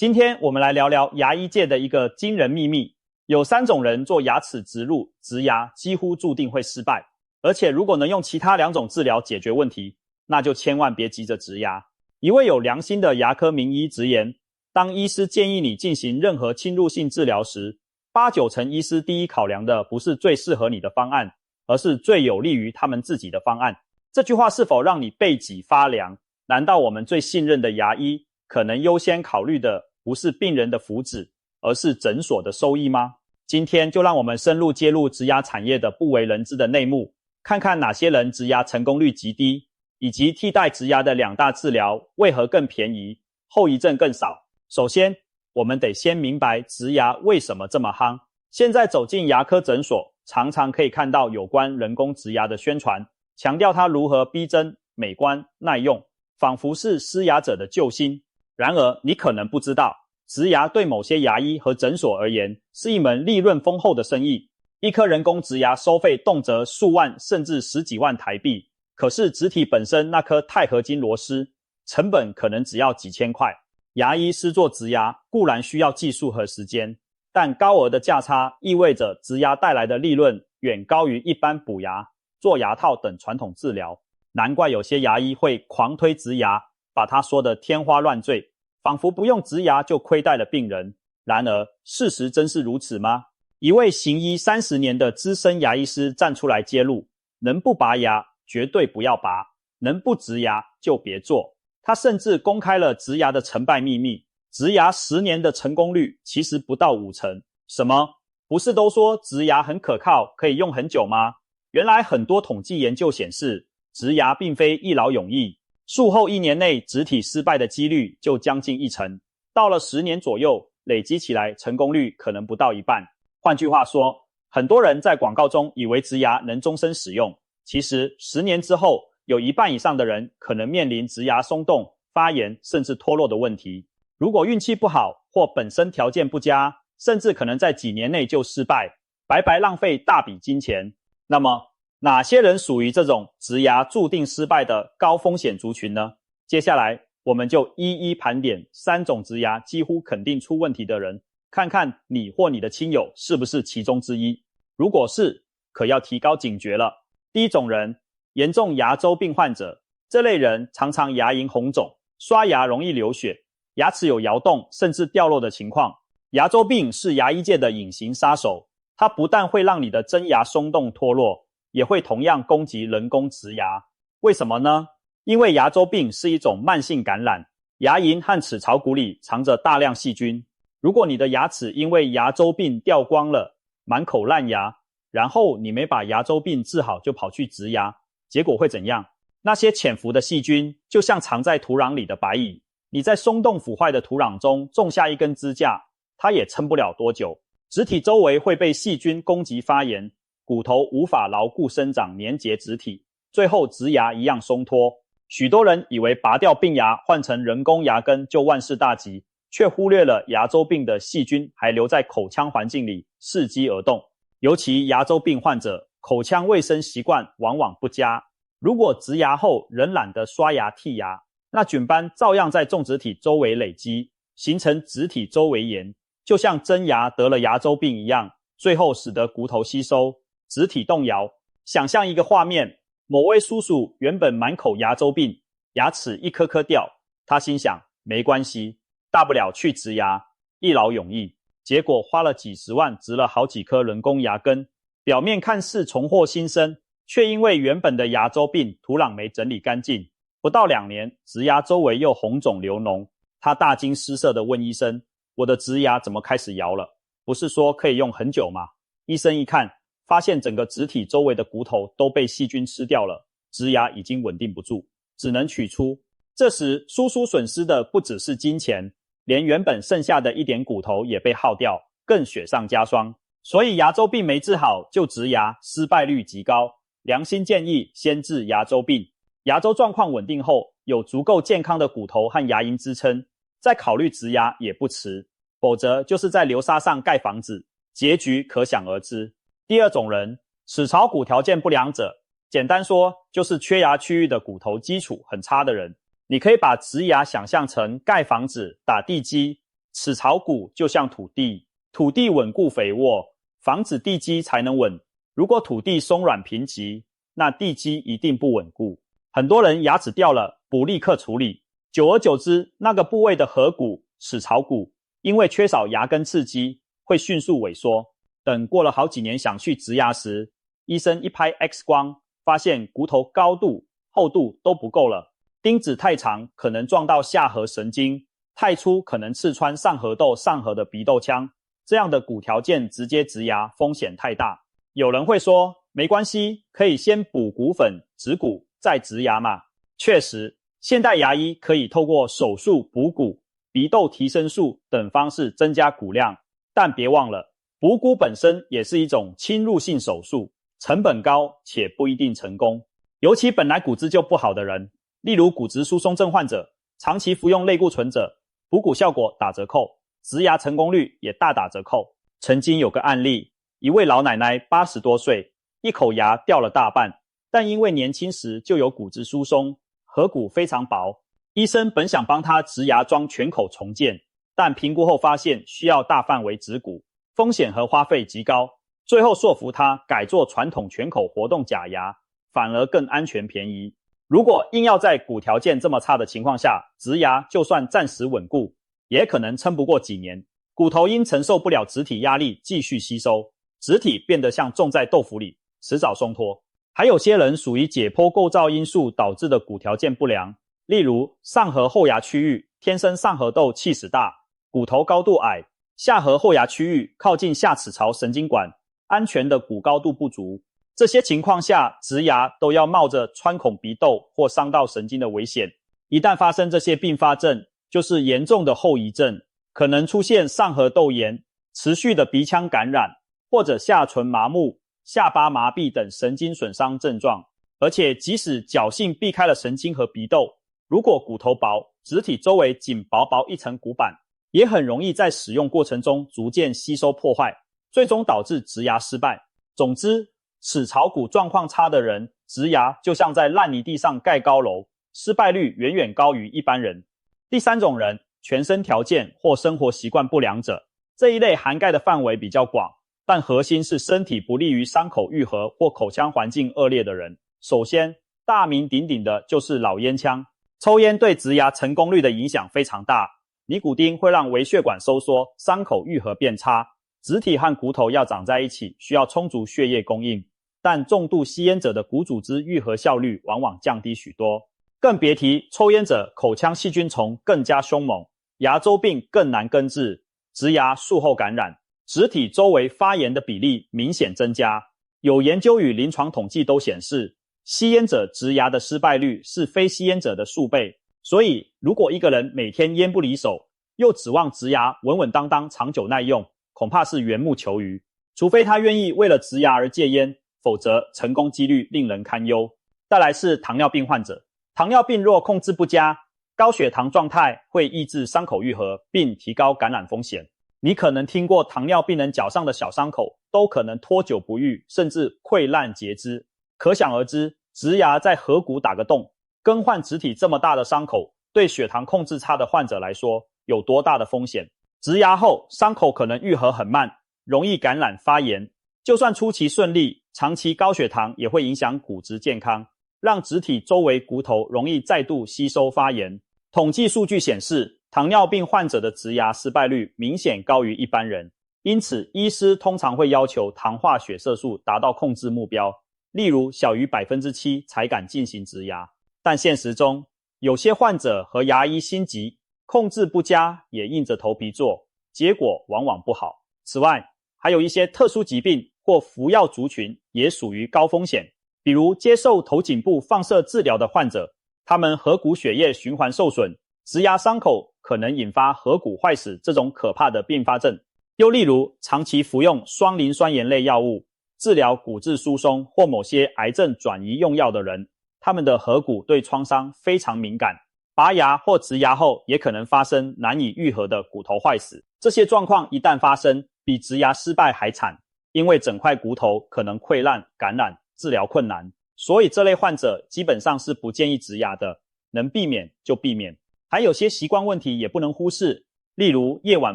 今天我们来聊聊牙医界的一个惊人秘密，有3种人做牙齿植入植牙几乎注定会失败，而且如果能用其他2种治疗解决问题，那就千万别急着植牙。一位有良心的牙科名医直言，当医师建议你进行任何侵入性治疗时，8-9成医师第一考量的不是最适合你的方案，而是最有利于他们自己的方案。这句话是否让你背脊发凉？难道我们最信任的牙医可能优先考虑的不是病人的福祉，而是诊所的收益吗？今天就让我们深入揭露植牙产业的不为人知的内幕，看看哪些人植牙成功率极低，以及替代植牙的2大治疗为何更便宜，后遗症更少。首先，我们得先明白植牙为什么这么夯。现在走进牙科诊所，常常可以看到有关人工植牙的宣传，强调它如何逼真、美观、耐用，仿佛是施牙者的救星。然而，你可能不知道，植牙对某些牙医和诊所而言是一门利润丰厚的生意。一颗人工植牙收费动辄数万甚至10几万台币，可是植体本身那颗钛合金螺丝，成本可能只要几千块。牙医师做植牙固然需要技术和时间，但高额的价差意味着植牙带来的利润远高于一般补牙、做牙套等传统治疗。难怪有些牙医会狂推植牙，把它说得天花乱坠，仿佛不用植牙就亏待了病人。然而，事实真是如此吗？一位行医30年的资深牙医师站出来揭露，能不拔牙绝对不要拔，能不植牙就别做。他甚至公开了植牙的成败秘密，植牙10年的成功率其实不到5成。什么？不是都说植牙很可靠，可以用很久吗？原来很多统计研究显示，植牙并非一劳永逸，术后1年内植体失败的几率就将近1成，到了10年左右，累积起来成功率可能不到一半。换句话说，很多人在广告中以为植牙能终身使用，其实10年之后，有1半以上的人可能面临植牙松动、发炎甚至脱落的问题。如果运气不好或本身条件不佳，甚至可能在几年内就失败，白白浪费大笔金钱。那么，哪些人属于这种植牙注定失败的高风险族群呢？接下来我们就一一盘点3种植牙几乎肯定出问题的人，看看你或你的亲友是不是其中之一。如果是，可要提高警觉了。第一种人，严重牙周病患者。这类人常常牙龈红肿，刷牙容易流血，牙齿有摇动甚至掉落的情况。牙周病是牙医界的隐形杀手，它不但会让你的真牙松动脱落，也会同样攻击人工植牙。为什么呢？因为牙周病是一种慢性感染，牙龈和齿槽骨里藏着大量细菌。如果你的牙齿因为牙周病掉光了，满口烂牙，然后你没把牙周病治好就跑去植牙，结果会怎样？那些潜伏的细菌就像藏在土壤里的白蚁，你在松动腐坏的土壤中种下一根支架，它也撑不了多久，植体周围会被细菌攻击发炎，骨头无法牢固生长粘结植体，最后植牙一样松脱。许多人以为拔掉病牙换成人工牙根就万事大吉，却忽略了牙周病的细菌还留在口腔环境里伺机而动。尤其牙周病患者口腔卫生习惯往往不佳，如果植牙后仍懒得刷牙剔牙，那菌斑照样在种植体周围累积，形成植体周围炎，就像真牙得了牙周病一样，最后使得骨头吸收，植体动摇。想象一个画面，某位叔叔原本满口牙周病，牙齿一颗颗掉，他心想没关系，大不了去植牙，一劳永逸。结果花了几十万植了好几颗人工牙根，表面看似重获新生，却因为原本的牙周病土壤没整理干净，不到2年，植牙周围又红肿流脓。他大惊失色地问医生，我的植牙怎么开始摇了？不是说可以用很久吗？医生一看，发现整个植体周围的骨头都被细菌吃掉了，植牙已经稳定不住，只能取出。这时叔叔损失的不只是金钱，连原本剩下的一点骨头也被耗掉，更雪上加霜。所以牙周病没治好就植牙，失败率极高。良心建议先治牙周病，牙周状况稳定后，有足够健康的骨头和牙龈支撑，再考虑植牙也不迟。否则就是在流沙上盖房子，结局可想而知。第二种人，齿槽骨条件不良者，简单说就是缺牙区域的骨头基础很差的人。你可以把植牙想象成盖房子、打地基，齿槽骨就像土地，土地稳固肥沃，防止地基才能稳。如果土地松软贫瘠，那地基一定不稳固。很多人牙齿掉了不立刻处理，久而久之，那个部位的颌骨、齿槽骨因为缺少牙根刺激，会迅速萎缩。等过了好几年想去植牙时，医生一拍 X 光，发现骨头高度、厚度都不够了，钉子太长可能撞到下颌神经，太粗可能刺穿上颌窦上颌的鼻窦腔，这样的骨条件直接植牙风险太大。有人会说，没关系，可以先补骨粉、植骨再植牙嘛。确实，现代牙医可以透过手术补骨、鼻窦提升术等方式增加骨量，但别忘了，补骨本身也是一种侵入性手术，成本高且不一定成功。尤其本来骨质就不好的人，例如骨质疏松症患者，长期服用类固醇者，补骨效果打折扣，植牙成功率也大打折扣。曾经有个案例，一位老奶奶80多岁，一口牙掉了大半，但因为年轻时就有骨质疏松，颌骨非常薄，医生本想帮她植牙装全口重建，但评估后发现需要大范围植骨，风险和花费极高，最后说服她改做传统全口活动假牙，反而更安全便宜。如果硬要在骨条件这么差的情况下植牙，就算暂时稳固，也可能撑不过几年，骨头因承受不了植体压力继续吸收，植体变得像种在豆腐里，迟早松脱。还有些人属于解剖构造因素导致的骨条件不良，例如上颌后牙区域天生上颌窦气室大，骨头高度矮，下颌后牙区域靠近下齿槽神经管，安全的骨高度不足。这些情况下植牙都要冒着穿孔鼻窦或伤到神经的危险，一旦发生这些并发症，就是严重的后遗症，可能出现上颌窦炎、持续的鼻腔感染，或者下唇麻木、下巴麻痹等神经损伤症状。而且即使侥幸避开了神经和鼻窦，如果骨头薄，植体周围仅薄薄一层骨板，也很容易在使用过程中逐渐吸收破坏，最终导致植牙失败。总之，齿槽骨状况差的人植牙就像在烂泥地上盖高楼，失败率远远高于一般人。第三种人，全身条件或生活习惯不良者，这一类涵盖的范围比较广，但核心是身体不利于伤口愈合或口腔环境恶劣的人。首先，大名鼎鼎的就是老烟枪。抽烟对植牙成功率的影响非常大，尼古丁会让微血管收缩，伤口愈合变差，植体和骨头要长在一起，需要充足血液供应。但重度吸烟者的骨组织愈合效率往往降低许多，更别提抽烟者口腔细菌丛更加凶猛，牙周病更难根治，植牙术后感染，植体周围发炎的比例明显增加。有研究与临床统计都显示，吸烟者植牙的失败率是非吸烟者的数倍。所以如果一个人每天烟不离手，又指望植牙稳稳当当长久耐用，恐怕是缘木求鱼，除非他愿意为了植牙而戒烟，否则成功几率令人堪忧。再来是糖尿病患者，糖尿病若控制不佳，高血糖状态会抑制伤口愈合，并提高感染风险。你可能听过糖尿病人脚上的小伤口都可能脱臼不愈，甚至溃烂截肢，可想而知，植牙在颌骨打个洞，更换植体这么大的伤口，对血糖控制差的患者来说有多大的风险。植牙后伤口可能愈合很慢，容易感染发炎，就算初期顺利，长期高血糖也会影响骨质健康，让植体周围骨头容易再度吸收发炎。统计数据显示，糖尿病患者的植牙失败率明显高于一般人，因此医师通常会要求糖化血色素达到控制目标，例如小于 7% 才敢进行植牙。但现实中，有些患者和牙医心急，控制不佳也硬着头皮做，结果往往不好。此外，还有一些特殊疾病或服药族群也属于高风险，比如接受头颈部放射治疗的患者，他们颌骨血液循环受损，植牙伤口可能引发颌骨坏死这种可怕的并发症。又例如长期服用双磷酸盐类药物，治疗骨质疏松或某些癌症转移用药的人，他们的颌骨对创伤非常敏感，拔牙或植牙后也可能发生难以愈合的骨头坏死。这些状况一旦发生，比植牙失败还惨，因为整块骨头可能溃烂、感染，治疗困难。所以这类患者基本上是不建议植牙的，能避免就避免。还有些习惯问题也不能忽视，例如夜晚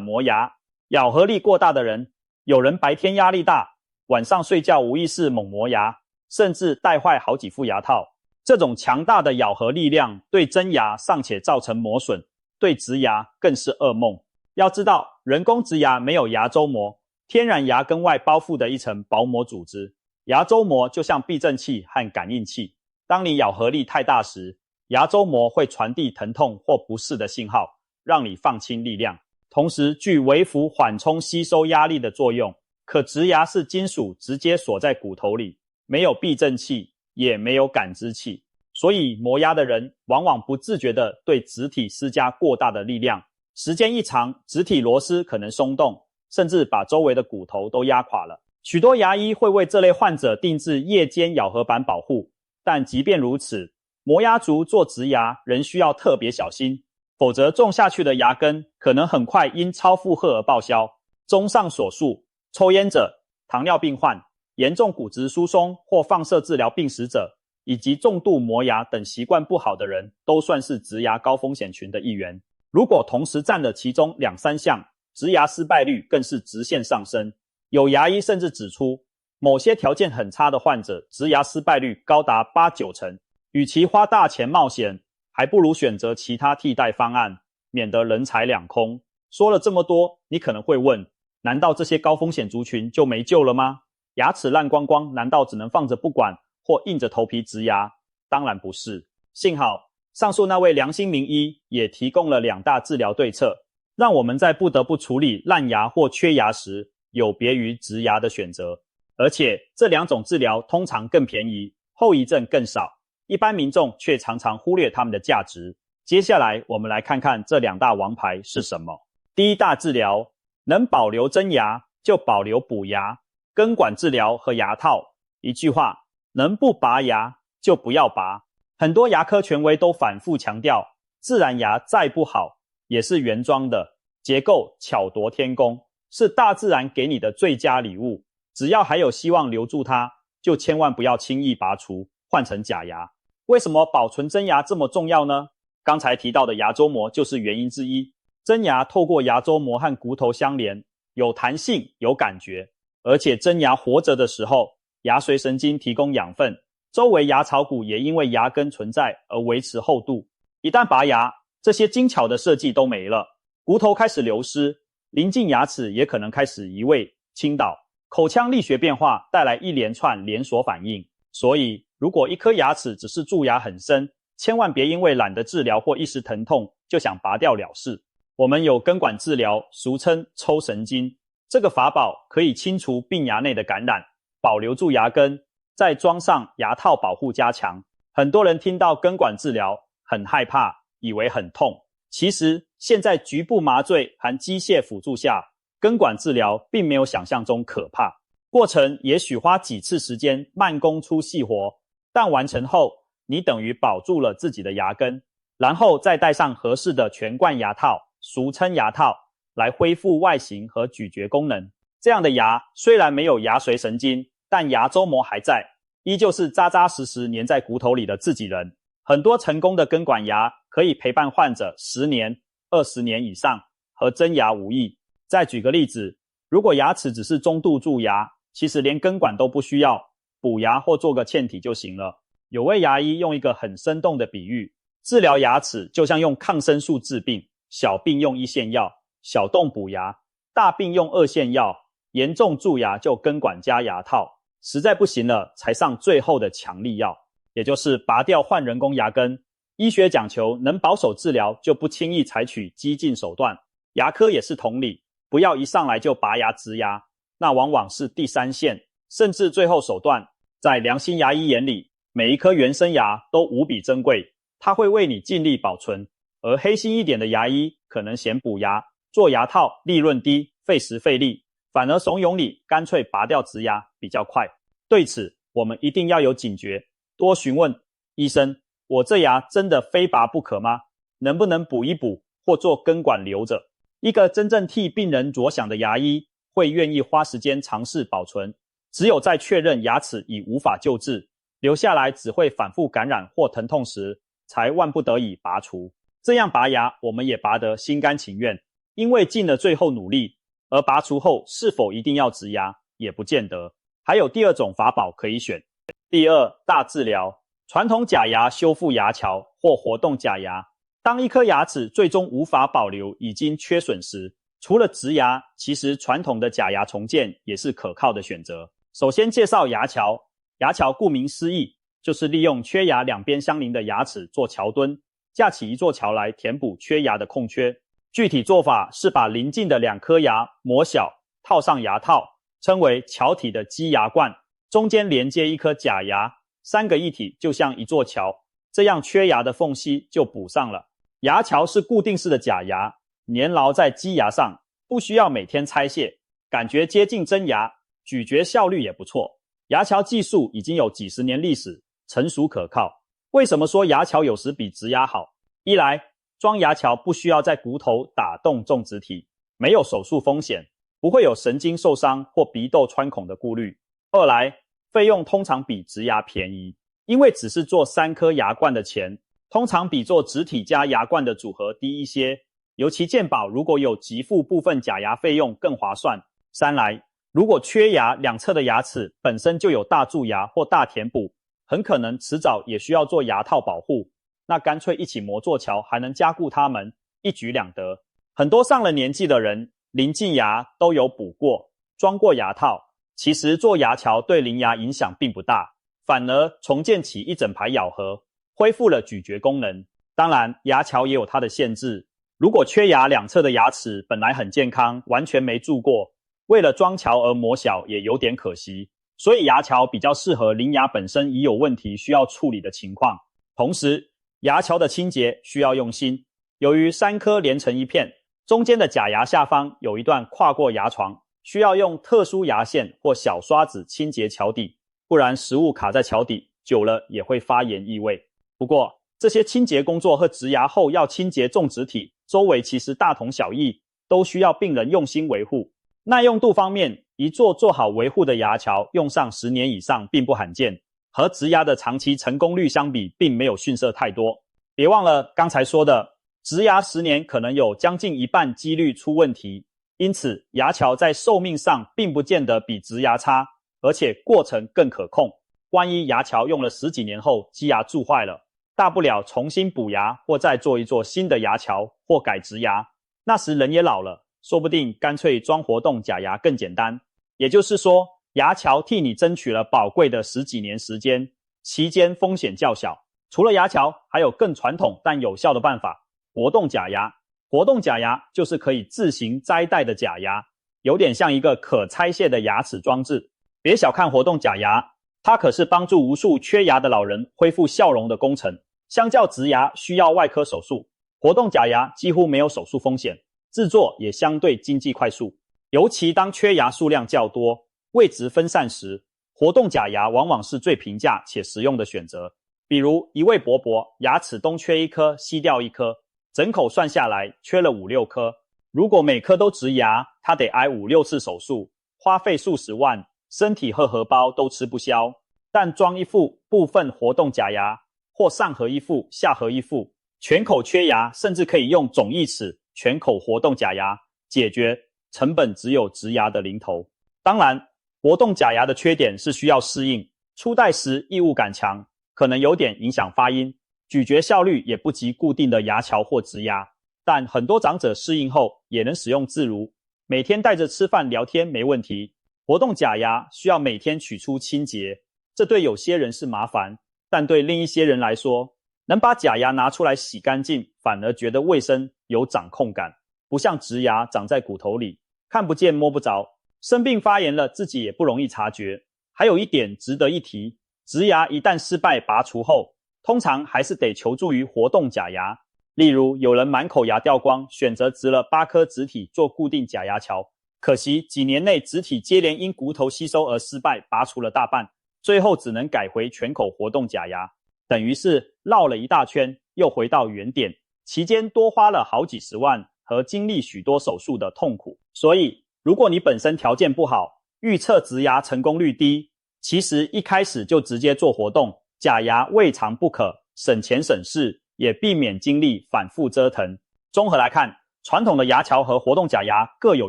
磨牙，咬合力过大的人，有人白天压力大，晚上睡觉无意识猛磨牙，甚至带坏好几副牙套。这种强大的咬合力量对真牙尚且造成磨损，对植牙更是噩梦。要知道，人工植牙没有牙周膜，天然牙根外包覆的一层薄膜组织。牙周膜就像避震器和感应器，当你咬合力太大时，牙周膜会传递疼痛或不适的信号，让你放轻力量，同时具微幅缓冲吸收压力的作用。可植牙是金属直接锁在骨头里，没有避震器，也没有感知器，所以磨牙的人往往不自觉地对植体施加过大的力量，时间一长，植体螺丝可能松动，甚至把周围的骨头都压垮了。许多牙医会为这类患者定制夜间咬合板保护，但即便如此，磨牙族做植牙仍需要特别小心，否则种下去的牙根可能很快因超负荷而报销。综上所述，抽烟者、糖尿病患、严重骨质疏松或放射治疗病史者，以及重度磨牙等习惯不好的人，都算是植牙高风险群的一员。如果同时占了其中2-3项，植牙失败率更是直线上升。有牙医甚至指出，某些条件很差的患者，植牙失败率高达8-9成。与其花大钱冒险，还不如选择其他替代方案，免得人财两空。说了这么多，你可能会问，难道这些高风险族群就没救了吗？牙齿烂光光，难道只能放着不管或硬着头皮植牙？当然不是。幸好上述那位良心名医也提供了2大治疗对策，让我们在不得不处理烂牙或缺牙时，有别于植牙的选择。而且这2种治疗通常更便宜，后遗症更少，一般民众却常常忽略它们的价值。接下来我们来看看这2大王牌是什么。第一大治疗，能保留真牙就保留补牙，根管治疗和牙套。一句话，能不拔牙就不要拔。很多牙科权威都反复强调，自然牙再不好也是原装的，结构巧夺天工，是大自然给你的最佳礼物。只要还有希望留住它，就千万不要轻易拔除，换成假牙。为什么保存真牙这么重要呢？刚才提到的牙周膜就是原因之一。真牙透过牙周膜和骨头相连，有弹性，有感觉，而且真牙活着的时候，牙髓神经提供养分，周围牙槽骨也因为牙根存在而维持厚度。一旦拔牙，这些精巧的设计都没了，骨头开始流失，邻近牙齿也可能开始移位倾倒，口腔力学变化带来一连串连锁反应。所以如果一颗牙齿只是蛀牙很深，千万别因为懒得治疗或一时疼痛就想拔掉了事。我们有根管治疗，俗称抽神经，这个法宝可以清除病牙内的感染，保留住牙根，再装上牙套保护加强。很多人听到根管治疗很害怕，以为很痛。其实现在局部麻醉含机械辅助下，根管治疗并没有想象中可怕。过程也许花几次时间，慢工出细活，但完成后，你等于保住了自己的牙根，然后再戴上合适的全冠牙套，俗称牙套，来恢复外形和咀嚼功能。这样的牙虽然没有牙髓神经，但牙周膜还在，依旧是扎扎实实粘在骨头里的自己人。很多成功的根管牙可以陪伴患者10年、20年以上，和真牙无异。再举个例子，如果牙齿只是中度蛀牙，其实连根管都不需要，补牙或做个嵌体就行了。有位牙医用一个很生动的比喻，治疗牙齿就像用抗生素治病，小病用1线药，小洞补牙，大病用2线药，严重蛀牙就根管加牙套，实在不行了才上最后的强力药，也就是拔掉换人工牙根。医学讲求能保守治疗，就不轻易采取激进手段。牙科也是同理，不要一上来就拔牙植牙，那往往是第3线，甚至最后手段。在良心牙医眼里，每一颗原生牙都无比珍贵，他会为你尽力保存。而黑心一点的牙医可能嫌补牙、做牙套利润低，费时费力，反而怂恿你干脆拔掉植牙比较快。对此，我们一定要有警觉，多询问医生，我这牙真的非拔不可吗？能不能补一补，或做根管留着？一个真正替病人着想的牙医会愿意花时间尝试保存，只有在确认牙齿已无法救治，留下来只会反复感染或疼痛时，才万不得已拔除。这样拔牙我们也拔得心甘情愿，因为尽了最后努力而拔除后是否一定要植牙，也不见得。还有第二种法宝可以选。第二，大治疗。传统假牙修复牙桥或活动假牙，当一颗牙齿最终无法保留，已经缺损时，除了植牙，其实传统的假牙重建也是可靠的选择。首先介绍牙桥。牙桥顾名思义，就是利用缺牙两边相邻的牙齿做桥墩，架起一座桥来填补缺牙的空缺。具体做法是把邻近的两颗牙磨小，套上牙套，称为桥体的基牙冠，中间连接一颗假牙，三个一体就像一座桥，这样缺牙的缝隙就补上了。牙桥是固定式的假牙，粘牢在基牙上，不需要每天拆卸，感觉接近真牙，咀嚼效率也不错。牙桥技术已经有几十年历史，成熟可靠。为什么说牙桥有时比植牙好？一来，装牙桥不需要在骨头打洞种植体，没有手术风险，不会有神经受伤或鼻窦穿孔的顾虑。二来，费用通常比植牙便宜，因为只是做3颗牙冠的钱，通常比做植体加牙冠的组合低一些，尤其健保如果有给付部分假牙费用更划算。三来，如果缺牙，两侧的牙齿本身就有大蛀牙或大填补，很可能迟早也需要做牙套保护，那干脆一起磨座桥，还能加固它们，一举两得。很多上了年纪的人，邻近牙都有补过、装过牙套，其实做牙桥对邻牙影响并不大，反而重建起一整排咬合，恢复了咀嚼功能。当然，牙桥也有它的限制，如果缺牙两侧的牙齿本来很健康，完全没蛀过，为了装桥而磨小也有点可惜，所以牙桥比较适合邻牙本身已有问题需要处理的情况。同时，牙桥的清洁需要用心，由于3颗连成一片，中间的假牙下方有一段跨过牙床，需要用特殊牙线或小刷子清洁桥底，不然食物卡在桥底，久了也会发炎异味。不过，这些清洁工作和植牙后要清洁种植体周围其实大同小异，都需要病人用心维护。耐用度方面，一座做好维护的牙桥用上10年以上并不罕见，和植牙的长期成功率相比并没有逊色太多。别忘了刚才说的，植牙10年可能有将近一半几率出问题，因此牙桥在寿命上并不见得比植牙差，而且过程更可控。万一牙桥用了10几年后基牙蛀坏了，大不了重新补牙或再做一座新的牙桥或改植牙，那时人也老了，说不定干脆装活动假牙更简单。也就是说，牙桥替你争取了宝贵的10几年时间，期间风险较小。除了牙桥，还有更传统但有效的办法，活动假牙。活动假牙就是可以自行摘戴的假牙，有点像一个可拆卸的牙齿装置。别小看活动假牙，它可是帮助无数缺牙的老人恢复笑容的工程。相较植牙需要外科手术，活动假牙几乎没有手术风险，制作也相对经济快速。尤其当缺牙数量较多，位置分散时，活动假牙往往是最平价且实用的选择。比如一位伯伯牙齿东缺1颗，西掉1颗，整口算下来缺了5、6颗。如果每颗都植牙，他得挨5、6次手术，花费数十万，身体和荷包都吃不消。但装一副部分活动假牙，或上颌一副，下颌一副，全口缺牙，甚至可以用总义齿全口活动假牙解决，成本只有植牙的零头。当然，活动假牙的缺点是需要适应，初戴时异物感强，可能有点影响发音，咀嚼效率也不及固定的牙桥或植牙，但很多长者适应后也能使用自如，每天带着吃饭聊天没问题。活动假牙需要每天取出清洁，这对有些人是麻烦，但对另一些人来说，能把假牙拿出来洗干净，反而觉得卫生有掌控感，不像植牙长在骨头里，看不见摸不着，生病发炎了自己也不容易察觉。还有一点值得一提，植牙一旦失败拔除后，通常还是得求助于活动假牙。例如有人满口牙掉光，选择植了8颗植体做固定假牙桥，可惜几年内植体接连因骨头吸收而失败，拔除了大半，最后只能改回全口活动假牙，等于是绕了一大圈又回到原点，期间多花了好几十万和经历许多手术的痛苦。所以如果你本身条件不好，预测植牙成功率低，其实一开始就直接做活动假牙未尝不可，省钱省事，也避免经历反复折腾。综合来看，传统的牙桥和活动假牙各有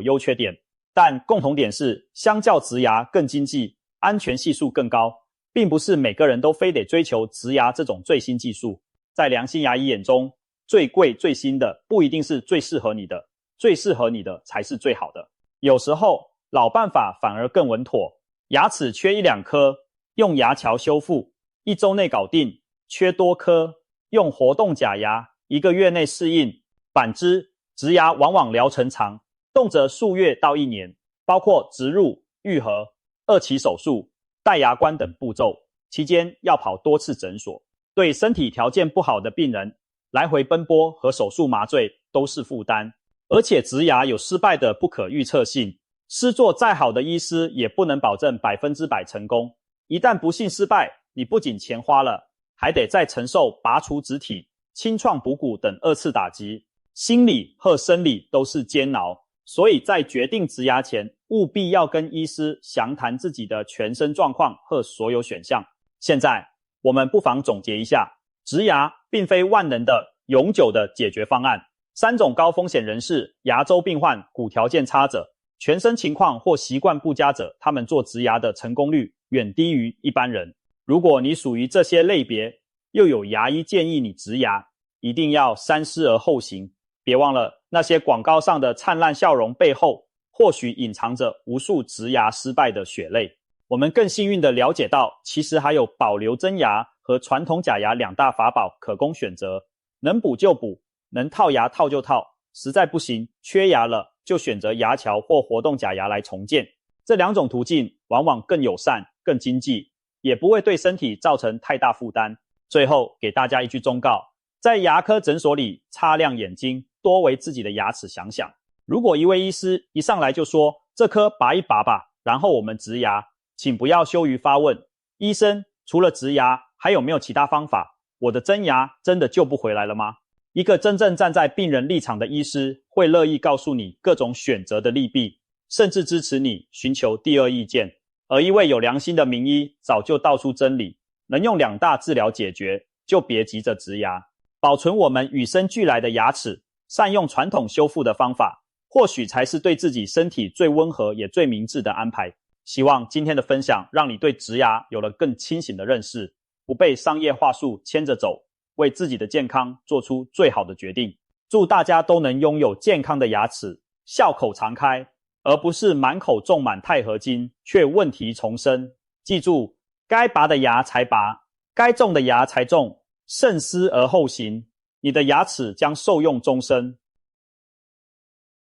优缺点，但共同点是相较植牙更经济，安全系数更高，并不是每个人都非得追求植牙这种最新技术。在良心牙医眼中，最贵最新的不一定是最适合你的，最适合你的才是最好的。有时候老办法反而更稳妥，牙齿缺1、2颗，用牙桥修复，1周内搞定，缺多颗，用活动假牙1个月内适应。反之，植牙往往疗程长，动辄数月到1年，包括植入、愈合、2期手术、戴牙冠等步骤，期间要跑多次诊所，对身体条件不好的病人，来回奔波和手术麻醉都是负担。而且植牙有失败的不可预测性，施作再好的医师也不能保证100%成功。一旦不幸失败，你不仅钱花了，还得再承受拔除植体、清创补骨等2次打击，心理和生理都是煎熬。所以在决定植牙前，务必要跟医师详谈自己的全身状况和所有选项。现在我们不妨总结一下，植牙并非万能的永久的解决方案。3种高风险人士：牙周病患、骨条件差者、全身情况或习惯不佳者，他们做植牙的成功率远低于一般人。如果你属于这些类别，又有牙医建议你植牙，一定要三思而后行。别忘了，那些广告上的灿烂笑容背后，或许隐藏着无数植牙失败的血泪。我们更幸运地了解到，其实还有保留真牙和传统假牙2大法宝可供选择，能补就补，能套牙套就套，实在不行，缺牙了就选择牙桥或活动假牙来重建。这2种途径往往更友善、更经济，也不会对身体造成太大负担。最后给大家一句忠告，在牙科诊所里擦亮眼睛，多为自己的牙齿想想。如果一位医师一上来就说这颗拔一拔吧，然后我们植牙，请不要羞于发问，医生，除了植牙还有没有其他方法？我的真牙真的救不回来了吗？一个真正站在病人立场的医师会乐意告诉你各种选择的利弊，甚至支持你寻求第2意见。而一位有良心的名医早就道出真理，能用2大治疗解决，就别急着植牙。保存我们与生俱来的牙齿，善用传统修复的方法，或许才是对自己身体最温和也最明智的安排。希望今天的分享让你对植牙有了更清醒的认识，不被商业话术牵着走，为自己的健康做出最好的决定。祝大家都能拥有健康的牙齿，笑口常开，而不是满口种满钛合金，却问题丛生。记住，该拔的牙才拔，该种的牙才种，慎思而后行，你的牙齿将受用终身。